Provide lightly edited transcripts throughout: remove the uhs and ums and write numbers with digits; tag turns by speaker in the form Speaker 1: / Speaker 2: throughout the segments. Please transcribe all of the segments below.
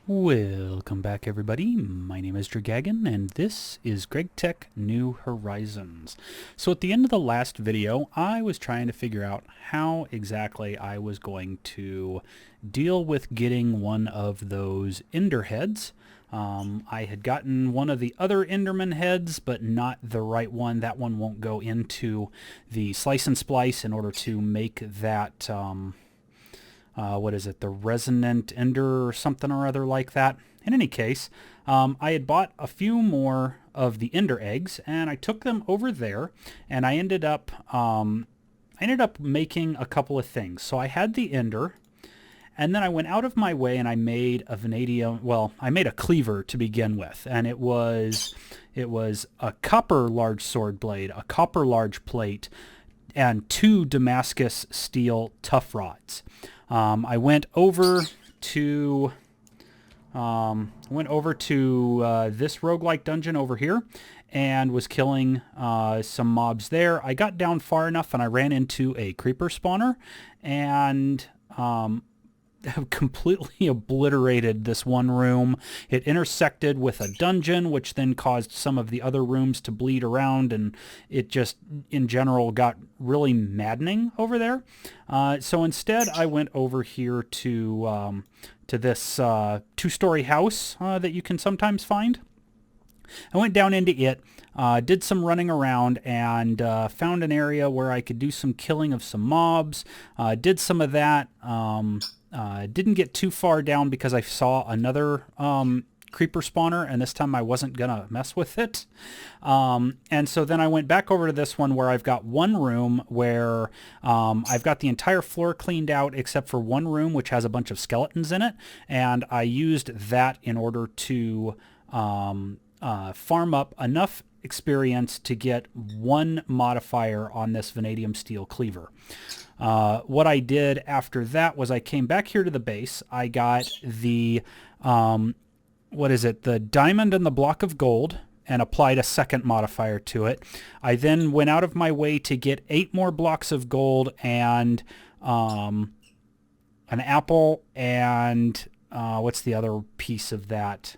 Speaker 1: Welcome back, everybody. My name is Dragagon, and this is Gregtech New Horizons. So at the end of the last video, I was trying to figure out how exactly I was going to deal with getting one of those Ender heads. I had gotten one of the other Enderman heads, but not the right one. That one won't go into the slice and splice in order to make that... what is it, the resonant ender or something or other like that. In any case, I had bought a few more of the ender eggs, and I took them over there, and I ended up making a couple of things. So I had the ender, and then I went out of my way and I made a vanadium, well, I made a cleaver to begin with, and it was a copper large sword blade, a copper large plate, and 2 Damascus steel tough rods. I went over to this roguelike dungeon over here and was killing some mobs there. I got down far enough and I ran into a creeper spawner and completely obliterated this one room. It intersected with a dungeon, which then caused some of the other rooms to bleed around, and it just, in general, got really maddening over there. So instead, I went over here to this 2-story house that you can sometimes find. I went down into it, did some running around, and found an area where I could do some killing of some mobs. Did some of that. Didn't get too far down because I saw another creeper spawner, and this time I wasn't gonna mess with it. And so then I went back over to this one where I've got one room where I've got the entire floor cleaned out except for one room which has a bunch of skeletons in it, and I used that in order to farm up enough experience to get 1 modifier on this vanadium steel cleaver. What I did after that was I came back here to the base. I got the, the diamond and the block of gold and applied a 2nd modifier to it. I then went out of my way to get 8 more blocks of gold and an apple and what's the other piece of that?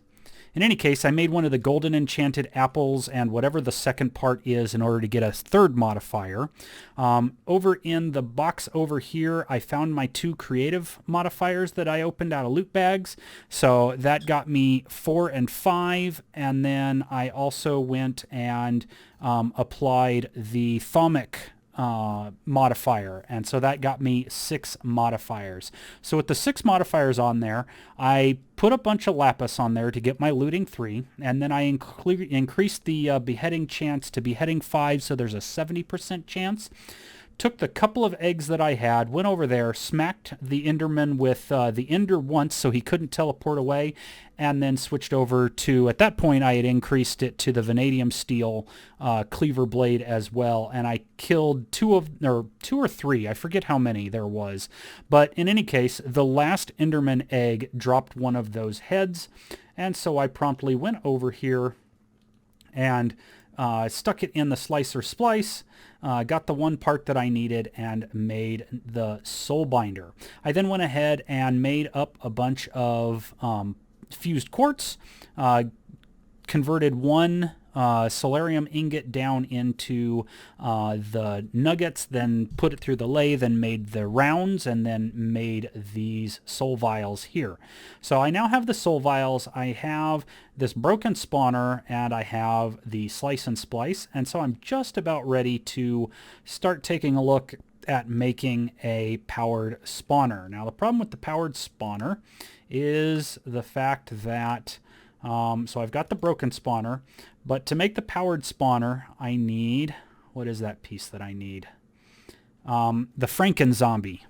Speaker 1: In any case, I made one of the golden enchanted apples and whatever the 2nd part is in order to get a 3rd modifier. Over in the box over here, I found my 2 creative modifiers that I opened out of loot bags. So that got me 4 and 5. And then I also went and applied the thaumic modifier, and so that got me 6 modifiers. So with the 6 modifiers on there, I put a bunch of lapis on there to get my looting 3, and then I increased the beheading chance to beheading 5, so there's a 70% chance. Took the couple of eggs that I had, went over there, smacked the Enderman with the Ender once so he couldn't teleport away, and then switched over to, at that point I had increased it to the vanadium steel cleaver blade as well, and I killed 2 or 3, I forget how many there was. But in any case, the last Enderman egg dropped one of those heads, and so I promptly went over here and stuck it in the slicer splice, got the 1 part that I needed, and made the soul binder. I then went ahead and made up a bunch of fused quartz, converted 1 solarium ingot down into the nuggets, then put it through the lathe and made the rounds, and then made these soul vials here. So I now have the soul vials, I have this broken spawner, and I have the slice and splice, and so I'm just about ready to start taking a look at making a powered spawner. Now the problem with the powered spawner is the fact that so I've got the broken spawner, but to make the powered spawner, I need, what is that piece that I need? The Franken zombie.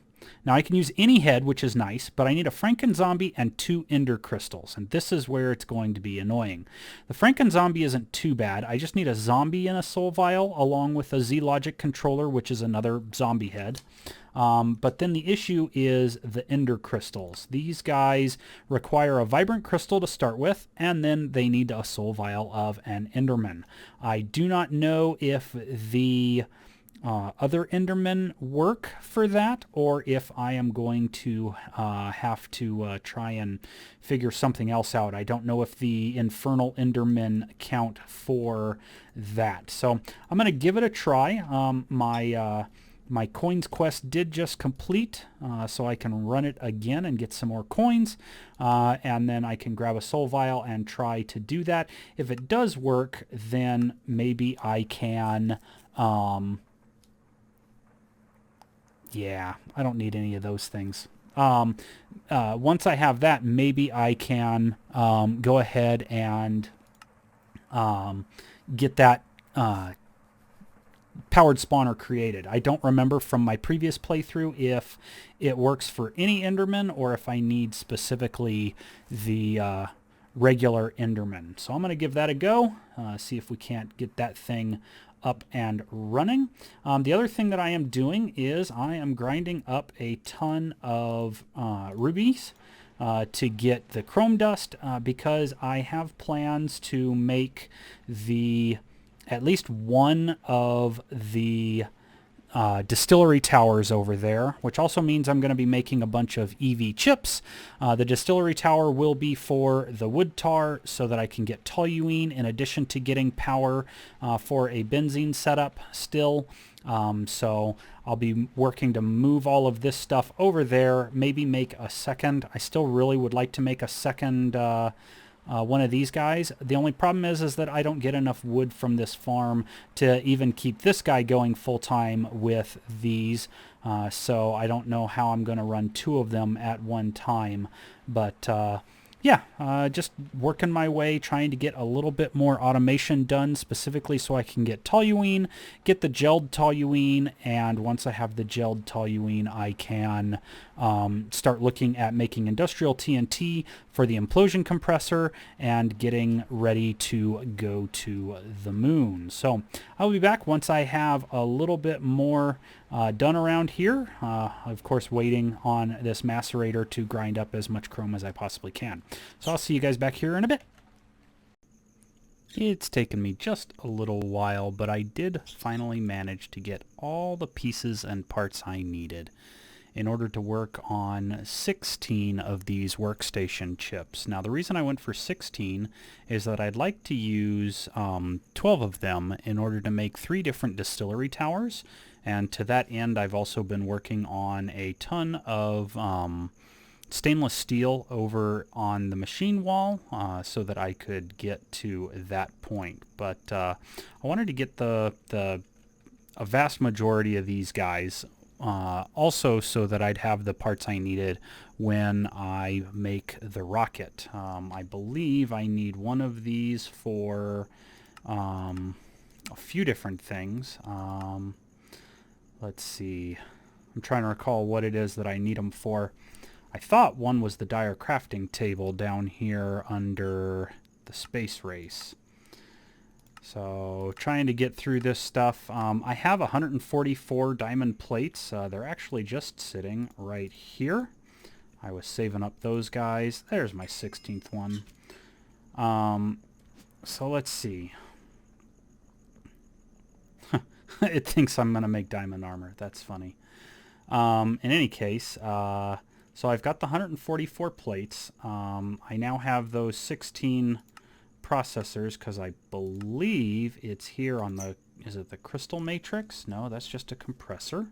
Speaker 1: Now I can use any head, which is nice, but I need a Franken zombie and 2 ender crystals, and this is where it's going to be annoying. The Franken zombie isn't too bad. I just need a zombie in a soul vial along with a Z-Logic controller, which is another zombie head. But then the issue is the ender crystals. These guys require a vibrant crystal to start with, and then they need a soul vial of an enderman. I do not know if the other Enderman work for that, or if I am going to have to try and figure something else out. I don't know if the Infernal Endermen count for that. So I'm going to give it a try. My coins quest did just complete, so I can run it again and get some more coins, and then I can grab a soul vial and try to do that. If it does work, then maybe I can... yeah, I don't need any of those things. Once I have that, maybe I can go ahead and get that powered spawner created. I don't remember from my previous playthrough if it works for any Enderman or if I need specifically the regular Enderman. So I'm going to give that a go, see if we can't get that thing up and running. The other thing that I am doing is I am grinding up a ton of rubies to get the chrome dust because I have plans to make at least one of the distillery towers over there, which also means I'm going to be making a bunch of EV chips. The distillery tower will be for the wood tar so that I can get toluene in addition to getting power for a benzene setup still. So I'll be working to move all of this stuff over there, maybe make a second. I still really would like to make a second one of these guys. The only problem is that I don't get enough wood from this farm to even keep this guy going full-time with these. So I don't know how I'm going to run two of them at one time. But yeah, just working my way, trying to get a little bit more automation done, specifically so I can get toluene, get the gelled toluene, and once I have the gelled toluene, I can start looking at making industrial TNT for the implosion compressor and getting ready to go to the moon. So I'll be back once I have a little bit more done around here. Of course, waiting on this macerator to grind up as much chrome as I possibly can. So I'll see you guys back here in a bit. It's taken me just a little while, but I did finally manage to get all the pieces and parts I needed in order to work on 16 of these workstation chips. Now, the reason I went for 16 is that I'd like to use 12 of them in order to make 3 different distillery towers. And to that end, I've also been working on a ton of stainless steel over on the machine wall so that I could get to that point. But I wanted to get a vast majority of these guys also so that I'd have the parts I needed when I make the rocket. I believe I need one of these for a few different things. Let's see. I'm trying to recall what it is that I need them for. I thought one was the dire crafting table down here under the space race. So trying to get through this stuff. I have 144 diamond plates. They're actually just sitting right here. I was saving up those guys. There's my 16th one. So let's see. It thinks I'm going to make diamond armor. That's funny. In any case, so I've got the 144 plates. I now have those 16 processors because I believe it's here on the, is it the crystal matrix? No, that's just a compressor.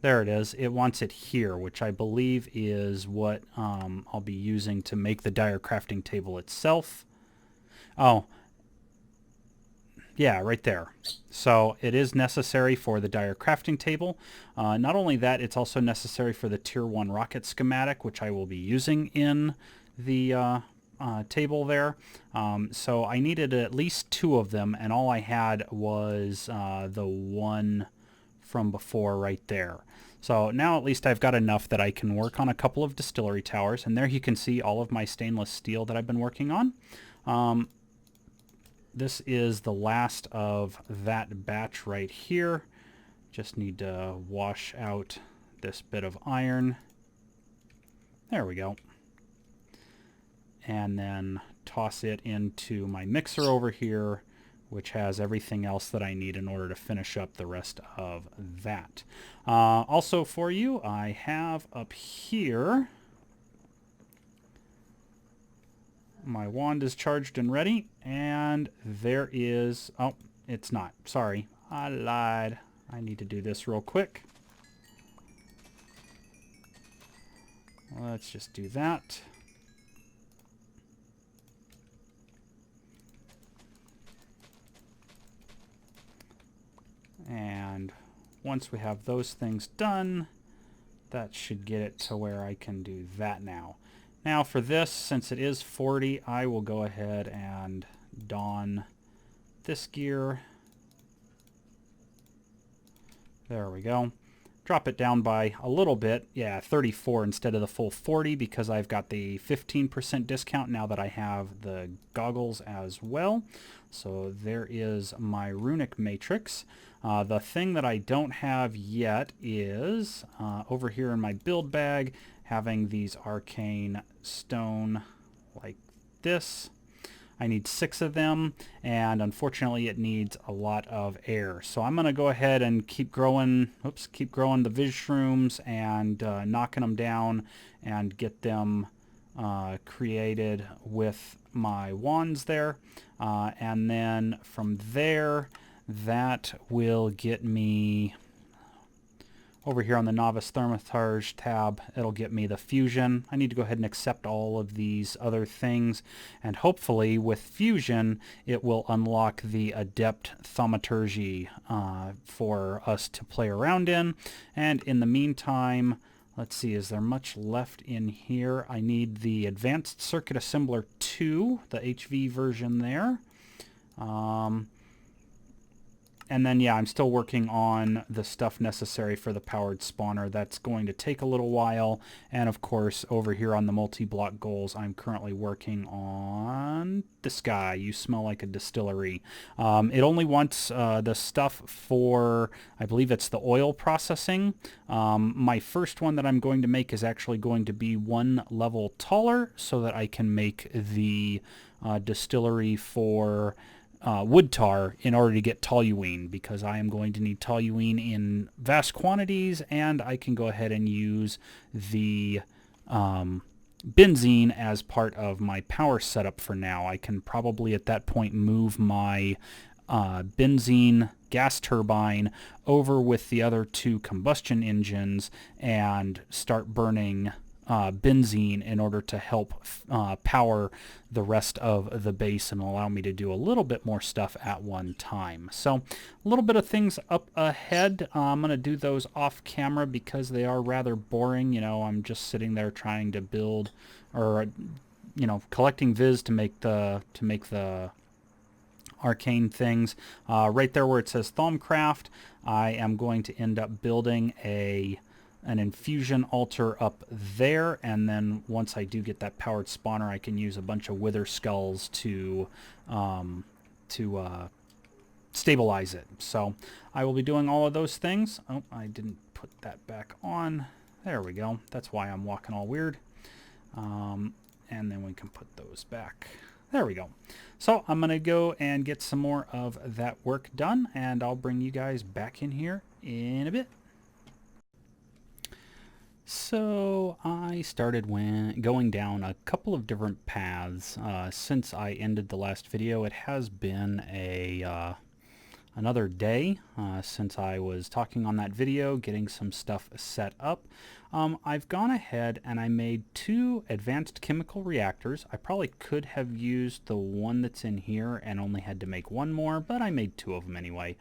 Speaker 1: There it is. It wants it here, which I believe is what I'll be using to make the dire crafting table itself. Oh, yeah, right there. So it is necessary for the dire crafting table. Not only that, it's also necessary for the tier 1 rocket schematic, which I will be using in the table there. So I needed at least 2 of them, and all I had was the one from before right there. So now at least I've got enough that I can work on a couple of distillery towers, and there you can see all of my stainless steel that I've been working on. This is the last of that batch right here. Just need to wash out this bit of iron. There we go. And then toss it into my mixer over here which has everything else that I need in order to finish up the rest of that. Also for you, I have up here, my wand is charged and ready, and there is, oh, it's not, sorry, I lied. I need to do this real quick. Let's just do that. And once we have those things done, that should get it to where I can do that now. Now for this, since it is 40, I will go ahead and don this gear. There we go. Drop it down by a little bit. Yeah, 34 instead of the full 40 because I've got the 15% discount now that I have the goggles as well. So there is my runic matrix. The thing that I don't have yet is over here in my build bag, having these arcane stone like this. I need 6 of them, and unfortunately it needs a lot of air. So I'm going to go ahead and keep growing the Viz shrooms and knocking them down and get them created with my wands there. And then from there, that will get me over here on the Novice Thermitage tab. It'll get me the fusion. I need to go ahead and accept all of these other things, and hopefully with fusion it will unlock the adept thaumaturgy for us to play around in. And in the meantime, let's see, is there much left in here? I need the Advanced Circuit Assembler 2, the HV version there. And then, yeah, I'm still working on the stuff necessary for the powered spawner. That's going to take a little while. And, of course, over here on the multi-block goals, I'm currently working on this guy. You smell like a distillery. It only wants the stuff for, I believe it's the oil processing. My first one that I'm going to make is actually going to be 1 level taller so that I can make the distillery for wood tar in order to get toluene, because I am going to need toluene in vast quantities, and I can go ahead and use the benzene as part of my power setup for now. I can probably at that point move my benzene gas turbine over with the other 2 combustion engines and start burning benzene in order to help power the rest of the base and allow me to do a little bit more stuff at one time. So a little bit of things up ahead. I'm going to do those off camera because they are rather boring. You know, I'm just sitting there trying to build, or you know, collecting Viz to make the arcane things. Right there where it says thaumcraft, I am going to end up building an infusion altar up there, and then once I do get that powered spawner, I can use a bunch of wither skulls to stabilize it. So I will be doing all of those things. Oh, I didn't put that back on. There we go. That's why I'm walking all weird. And then we can put those back. There we go. So I'm going to go and get some more of that work done, and I'll bring you guys back in here in a bit. So I started going down a couple of different paths since I ended the last video. It has been another day since I was talking on that video, getting some stuff set up. I've gone ahead and I made 2 advanced chemical reactors. I probably could have used the one that's in here and only had to make 1 more, but I made 2 of them anyway.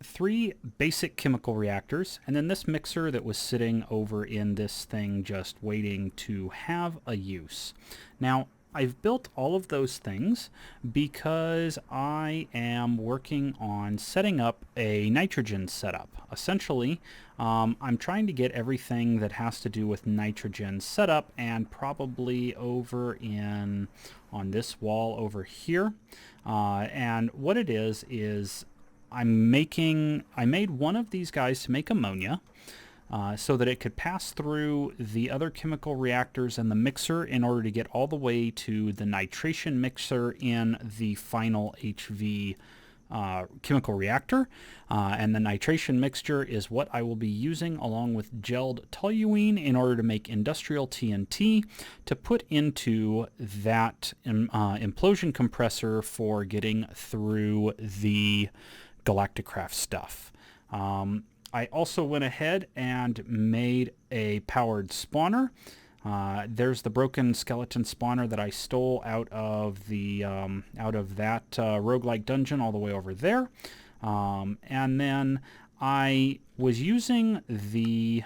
Speaker 1: 3 basic chemical reactors, and then this mixer that was sitting over in this thing just waiting to have a use. Now, I've built all of those things because I am working on setting up a nitrogen setup. Essentially, I'm trying to get everything that has to do with nitrogen set up, and probably over on this wall over here. And what it is I made one of these guys to make ammonia. so that it could pass through the other chemical reactors and the mixer in order to get all the way to the nitration mixer in the final HV chemical reactor. And the nitration mixture is what I will be using along with gelled toluene in order to make industrial TNT to put into that implosion compressor for getting through the Galacticraft stuff. I also went ahead and made a powered spawner. There's the broken skeleton spawner that I stole out of the that roguelike dungeon all the way over there. And then I was using the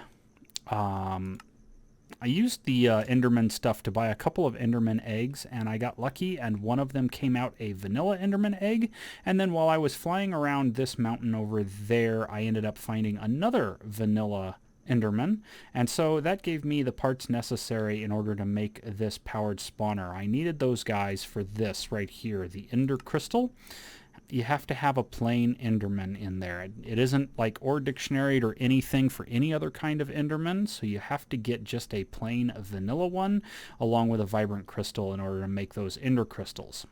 Speaker 1: Enderman stuff to buy a couple of Enderman eggs, and I got lucky, and one of them came out a vanilla Enderman egg. And then while I was flying around this mountain over there, I ended up finding another vanilla Enderman, and so that gave me the parts necessary in order to make this powered spawner. I needed those guys for this right here, the Ender Crystal. You have to have a plain Enderman in there. It isn't like Ore Dictionary or anything for any other kind of Enderman, so you have to get just a plain vanilla one along with a vibrant crystal in order to make those Ender Crystals.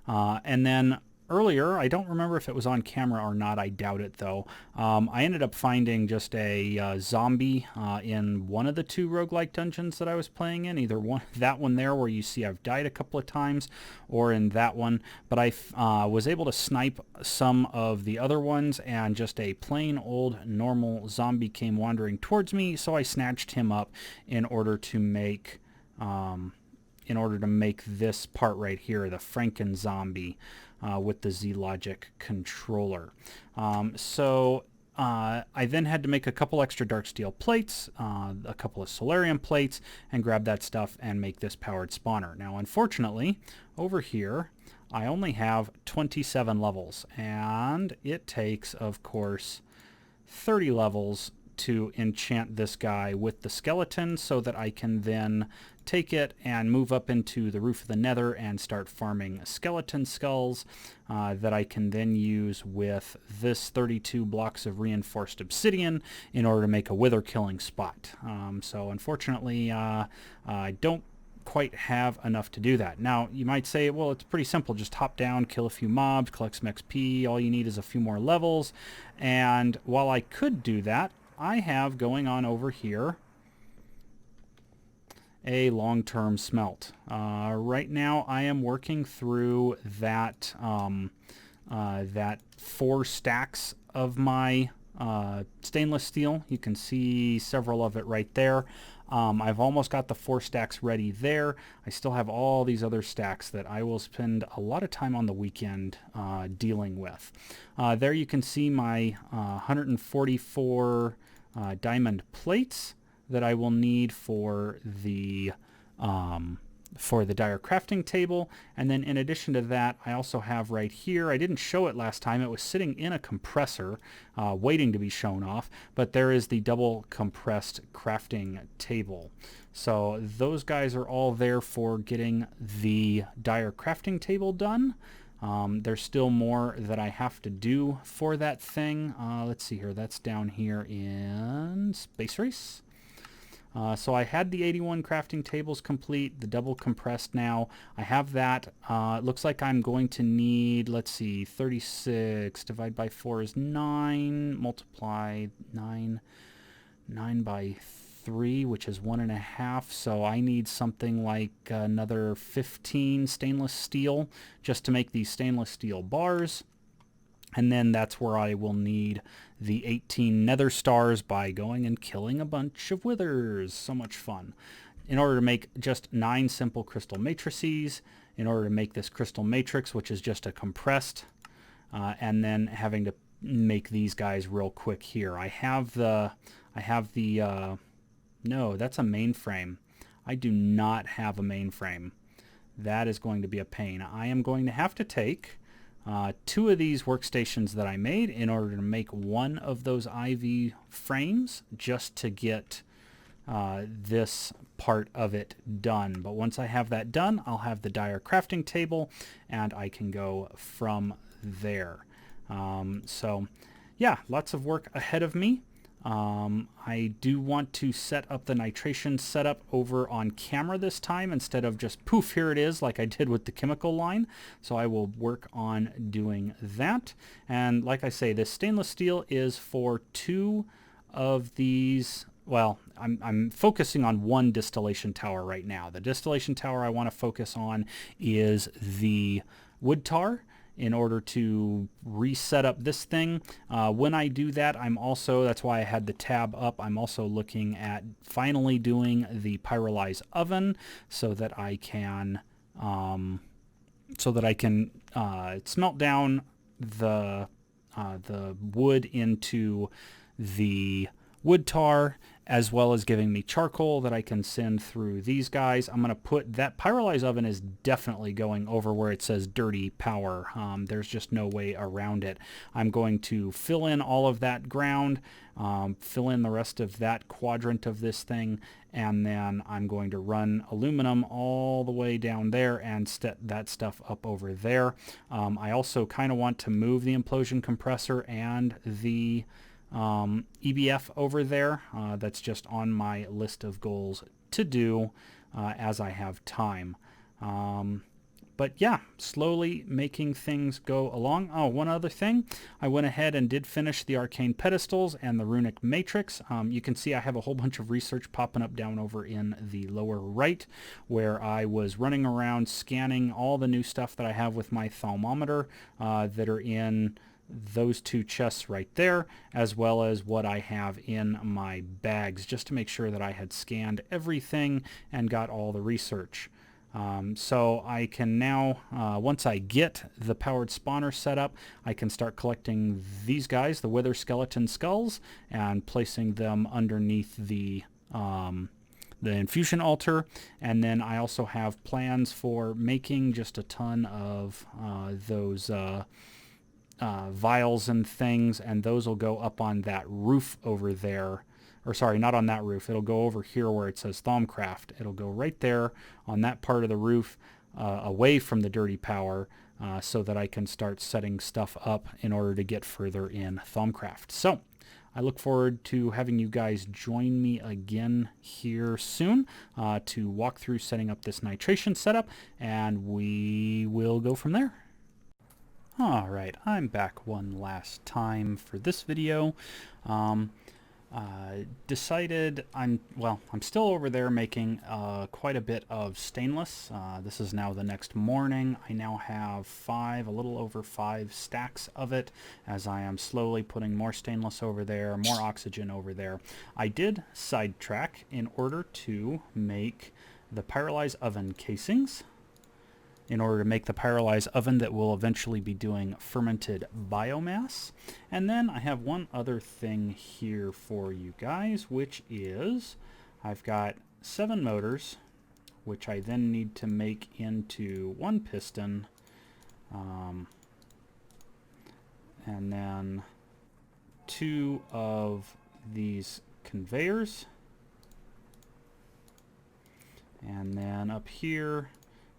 Speaker 1: And then earlier, I don't remember if it was on camera or not, I doubt it though, I ended up finding just a zombie in one of the two roguelike dungeons that I was playing in, either that one there where you see I've died a couple of times, or in that one, but I was able to snipe some of the other ones, and just a plain old normal zombie came wandering towards me, so I snatched him up in order to make this part right here, the Franken zombie, with the Z-Logic controller. I then had to make a couple extra dark steel plates, a couple of solarium plates, and grab that stuff and make this powered spawner. Now, unfortunately, over here, I only have 27 levels, and it takes, of course, 30 levels to enchant this guy with the skeleton so that I can then take it and move up into the roof of the nether and start farming skeleton skulls that I can then use with this 32 blocks of reinforced obsidian in order to make a wither killing spot. So unfortunately, I don't quite have enough to do that. Now, you might say, well, it's pretty simple. Just hop down, kill a few mobs, collect some XP. All you need is a few more levels. And while I could do that, I have going on over here a long-term smelt. Right now I am working through that that 4 stacks of my stainless steel. You can see several of it right there. I've almost got the 4 stacks ready there. I still have all these other stacks that I will spend a lot of time on the weekend dealing with. There you can see my 144 diamond plates that I will need for the dire crafting table. And then in addition to that, I also have right here, I didn't show it last time, it was sitting in a compressor waiting to be shown off, but there is the double compressed crafting table. So those guys are all there for getting the dire crafting table done. There's still more that I have to do for that thing. Let's see here, that's down here in Space Race. So I had the 81 crafting tables complete, the double compressed now. I have that. It looks like I'm going to need, let's see, 36 divided by 4 is 9, multiply 9 by 3, which is 1.5. So I need something like another 15 stainless steel just to make these stainless steel bars. And then that's where I will need the 18 nether stars by going and killing a bunch of withers. So much fun. In order to make just 9 simple crystal matrices, in order to make this crystal matrix, which is just a compressed, and then having to make these guys real quick here. I have the, no, that's a mainframe. I do not have a mainframe. That is going to be a pain. I am going to have to take 2 of these workstations that I made in order to make one of those IV frames just to get this part of it done. But once I have that done, I'll have the dire crafting table and I can go from there. So yeah, lots of work ahead of me. I do want to set up the nitration setup over on camera this time instead of just poof, here it is like I did with the chemical line. So I will work on doing that. And like I say, this stainless steel is for 2 of these. Well, I'm focusing on one distillation tower right now. The distillation tower I want to focus on is the wood tar, in order to reset up this thing. When I do that, I'm also, that's why I had the tab up, I'm also looking at finally doing the pyrolyze oven so that I can smelt down the wood into the wood tar, as well as giving me charcoal that I can send through these guys. I'm going to put that pyrolyze oven is definitely going over where it says dirty power. There's just no way around it. I'm going to fill in all of that ground, fill in the rest of that quadrant of this thing, and then I'm going to run aluminum all the way down there and set that stuff up over there. I also kind of want to move the implosion compressor and the EBF over there. That's just on my list of goals to do as I have time. But yeah, slowly making things go along. Oh, one other thing. I went ahead and did finish the arcane pedestals and the runic matrix. You can see I have a whole bunch of research popping up down over in the lower right, where I was running around scanning all the new stuff that I have with my thermometer that are in those 2 chests right there, as well as what I have in my bags, just to make sure that I had scanned everything and got all the research. So I can now, once I get the powered spawner set up, I can start collecting these guys, the wither skeleton skulls, and placing them underneath the infusion altar. And then I also have plans for making just a ton of those vials and things, and those will go up on that roof over there. Or sorry, not on that roof. It'll go over here where it says thaumcraft. It'll go right there on that part of the roof, away from the dirty power, so that I can start setting stuff up in order to get further in thaumcraft. So I look forward to having you guys join me again here soon to walk through setting up this nitration setup, and we will go from there. Alright, I'm back one last time for this video. Decided I'm still over there making quite a bit of stainless. This is now the next morning. I now have a little over 5 stacks of it, as I am slowly putting more stainless over there, more oxygen over there. I did sidetrack in order to make the pyrolyze oven casings, in order to make the pyrolyze oven that will eventually be doing fermented biomass. And then I have one other thing here for you guys, which is I've got 7 motors, which I then need to make into 1 piston, and then 2 of these conveyors, and then up here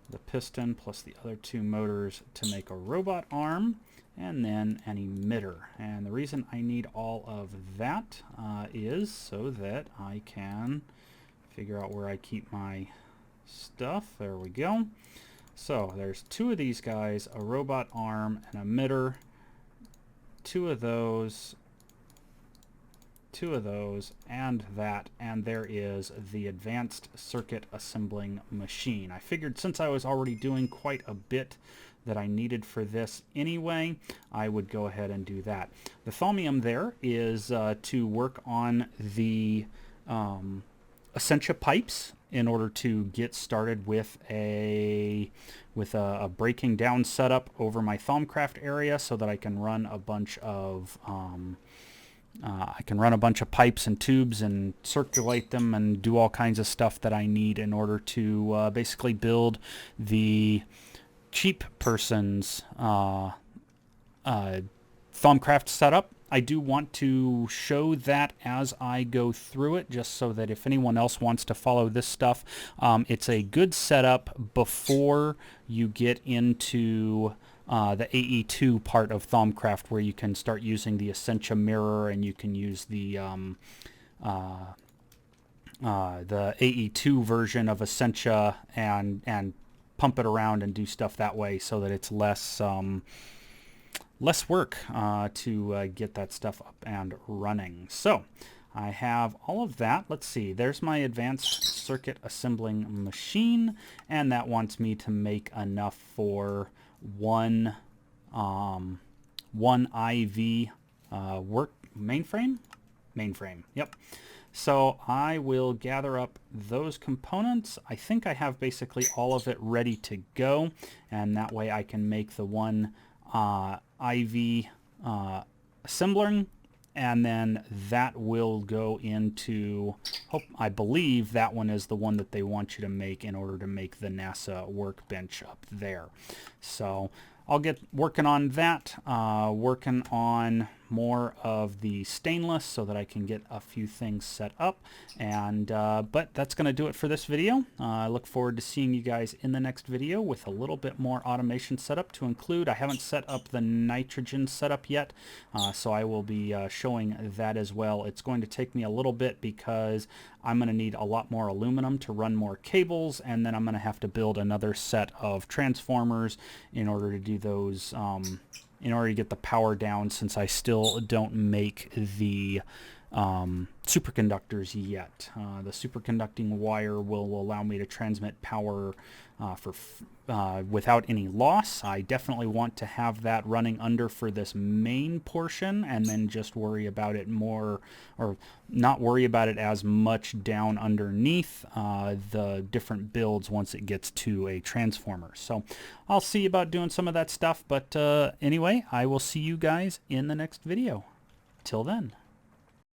Speaker 1: the piston plus the other 2 motors to make a robot arm, and then an emitter. And the reason I need all of that is so that I can figure out where I keep my stuff. There we go. So there's 2 of these guys, a robot arm, an emitter, 2 of those, 2 of those, and that, and there is the advanced circuit assembling machine. I figured since I was already doing quite a bit that I needed for this anyway, I would go ahead and do that. The thaumium there is to work on the Essentia pipes in order to get started with a breaking down setup over my thaumcraft area, so that I can run a bunch of pipes and tubes and circulate them and do all kinds of stuff that I need in order to basically build the cheap person's thaumcraft setup. I do want to show that as I go through it, just so that if anyone else wants to follow this stuff, it's a good setup before you get into the AE2 part of Thaumcraft, where you can start using the Essentia mirror, and you can use the AE2 version of Essentia and pump it around and do stuff that way, so that it's less work to get that stuff up and running. So I have all of that. Let's see, there's my advanced circuit assembling machine, and that wants me to make enough for one IV work mainframe. Yep. So I will gather up those components. I think I have basically all of it ready to go, and that way I can make the one IV assembling, and then that will go into, I believe that one is the one that they want you to make in order to make the NASA workbench up there. So I'll get working on that, working on more of the stainless so that I can get a few things set up. And but that's going to do it for this video. I look forward to seeing you guys in the next video with a little bit more automation setup to include. I haven't set up the nitrogen setup yet, so I will be showing that as well. It's going to take me a little bit because I'm going to need a lot more aluminum to run more cables, and then I'm going to have to build another set of transformers in order to do those, in order to get the power down, since I still don't make the superconductors yet. The superconducting wire will allow me to transmit power without any loss. I definitely want to have that running under for this main portion, and then just worry about it more, or not worry about it as much down underneath the different builds once it gets to a transformer. So I'll see about doing some of that stuff, but anyway, I will see you guys in the next video. Till then.